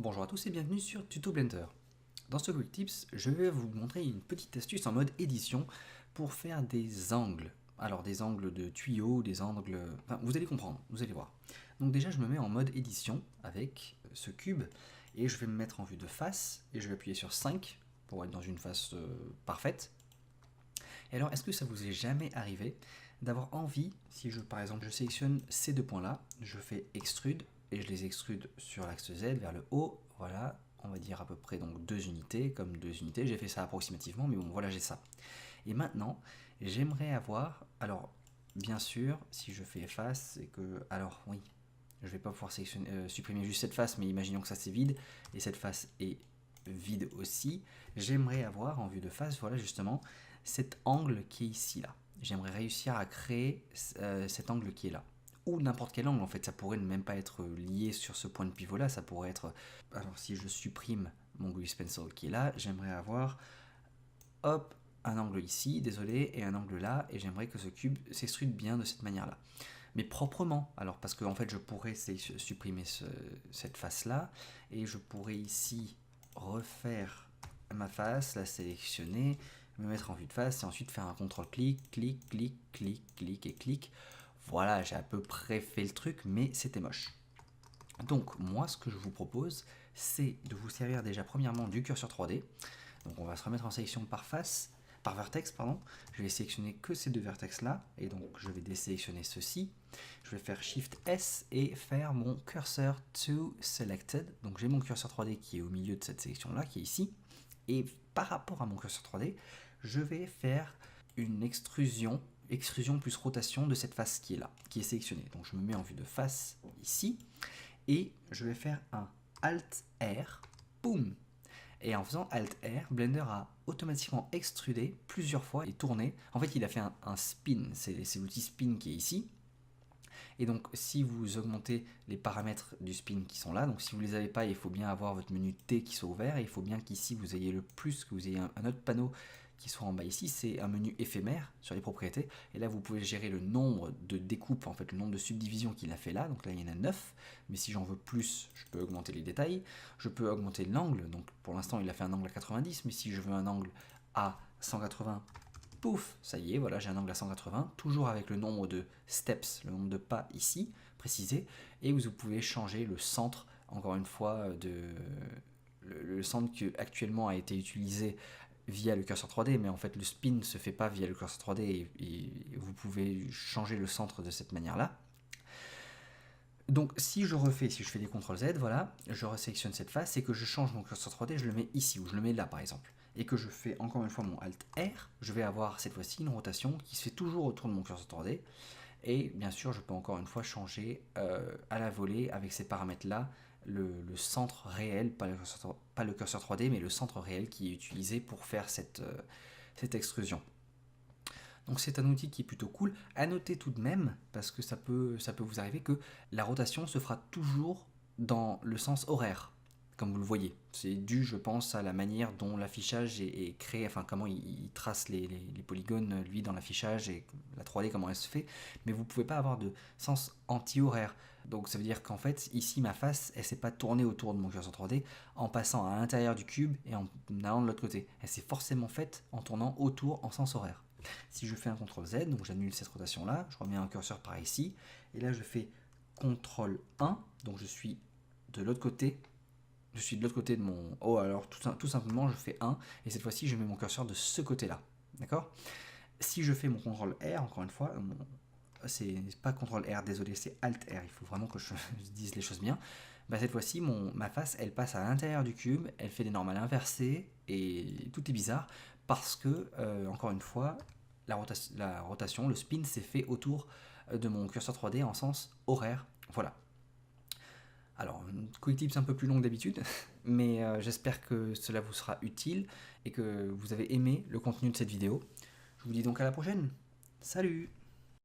Bonjour à tous et bienvenue sur Tuto Blender. Dans ce Quick Tips, je vais vous montrer une petite astuce en mode édition pour faire des angles. Alors des angles de tuyaux, des angles... Enfin, vous allez comprendre, vous allez voir. Donc déjà, je me mets en mode édition avec ce cube et je vais me mettre en vue de face et je vais appuyer sur 5 pour être dans une face parfaite. Et alors, est-ce que ça vous est jamais arrivé d'avoir envie, si je, par exemple, je sélectionne ces deux points-là, je fais extrude, et je les extrude sur l'axe Z vers le haut, voilà, on va dire à peu près donc 2 unités, comme 2 unités, j'ai fait ça approximativement, mais bon, voilà, j'ai ça. Et maintenant, j'aimerais avoir, alors, bien sûr, si je fais efface, c'est que, alors, oui, je vais pas pouvoir supprimer juste cette face, mais imaginons que ça c'est vide, et cette face est vide aussi, j'aimerais avoir en vue de face, voilà justement, cet angle qui est ici là. J'aimerais réussir à créer cet angle qui est là. Ou n'importe quel angle en fait, ça pourrait ne même pas être lié sur ce point de pivot là, ça pourrait être... Alors si je supprime mon grease pencil qui est là, j'aimerais avoir, hop, un angle ici, désolé, et un angle là, et j'aimerais que ce cube s'extrude bien de cette manière là. Mais proprement, alors parce que en fait je pourrais supprimer cette face là, et je pourrais ici refaire ma face, la sélectionner, me mettre en vue de face et ensuite faire un contrôle-clic, clic, clic, clic, clic et clic. Voilà, j'ai à peu près fait le truc, mais c'était moche. Donc moi, ce que je vous propose, c'est de vous servir déjà premièrement du curseur 3D. Donc on va se remettre en sélection par face, par vertex, pardon. Je vais sélectionner que ces deux vertex là, et donc je vais désélectionner ceci. Je vais faire Shift S et faire mon cursor to selected. Donc j'ai mon curseur 3D qui est au milieu de cette sélection là, qui est ici. Et par rapport à mon curseur 3D, je vais faire une extrusion plus rotation de cette face qui est là, qui est sélectionnée. Donc je me mets en vue de face ici, et je vais faire un Alt R, boum. Et en faisant Alt R, Blender a automatiquement extrudé plusieurs fois et tourné. En fait, il a fait un spin, c'est l'outil spin qui est ici. Et donc, si vous augmentez les paramètres du spin qui sont là, donc si vous ne les avez pas, il faut bien avoir votre menu T qui soit ouvert, et il faut bien qu'ici vous ayez le plus, que vous ayez un autre panneau qui soit en bas ici, c'est un menu éphémère sur les propriétés, et là vous pouvez gérer le nombre de découpes, en fait le nombre de subdivisions qu'il a fait là, donc là il y en a 9, mais si j'en veux plus, je peux augmenter les détails, je peux augmenter l'angle, donc pour l'instant il a fait un angle à 90, mais si je veux un angle à 180, pouf, ça y est, voilà, j'ai un angle à 180, toujours avec le nombre de steps, le nombre de pas ici, précisé, et vous pouvez changer le centre, encore une fois, le centre qui actuellement a été utilisé via le curseur 3D, mais en fait le spin ne se fait pas via le curseur 3D, et vous pouvez changer le centre de cette manière-là. Donc si je fais des CTRL Z, voilà, je resélectionne cette face et que je change mon curseur 3D, je le mets ici, ou je le mets là par exemple, et que je fais encore une fois mon Alt R, je vais avoir cette fois-ci une rotation qui se fait toujours autour de mon curseur 3D, et bien sûr je peux encore une fois changer à la volée avec ces paramètres-là, le centre réel, pas le curseur 3D, mais le centre réel qui est utilisé pour faire cette extrusion. Donc c'est un outil qui est plutôt cool. À noter tout de même, parce que ça peut vous arriver, que la rotation se fera toujours dans le sens horaire, comme vous le voyez. C'est dû, je pense, à la manière dont l'affichage est créé, enfin comment il trace les polygones, lui, dans l'affichage, et la 3D, comment elle se fait. Mais vous ne pouvez pas avoir de sens anti-horaire. Donc ça veut dire qu'en fait, ici, ma face, elle ne s'est pas tournée autour de mon curseur 3D en passant à l'intérieur du cube et en allant de l'autre côté. Elle s'est forcément faite en tournant autour en sens horaire. Si je fais un CTRL Z, donc j'annule cette rotation là, je remets un curseur par ici, et là je fais CTRL 1, donc je suis de l'autre côté, de mon... Oh, alors tout simplement je fais 1, et cette fois-ci je mets mon curseur de ce côté là, d'accord? Si je fais mon CTRL R, encore une fois, c'est pas CTRL R, désolé, c'est Alt R, il faut vraiment que je dise les choses bien. Bah, cette fois-ci, ma face, elle passe à l'intérieur du cube, elle fait des normales inversées, et tout est bizarre, parce que, encore une fois, la rotation, le spin s'est fait autour de mon curseur 3D en sens horaire. Voilà. Alors, une quick tips un peu plus longue d'habitude, mais j'espère que cela vous sera utile et que vous avez aimé le contenu de cette vidéo. Je vous dis donc à la prochaine. Salut!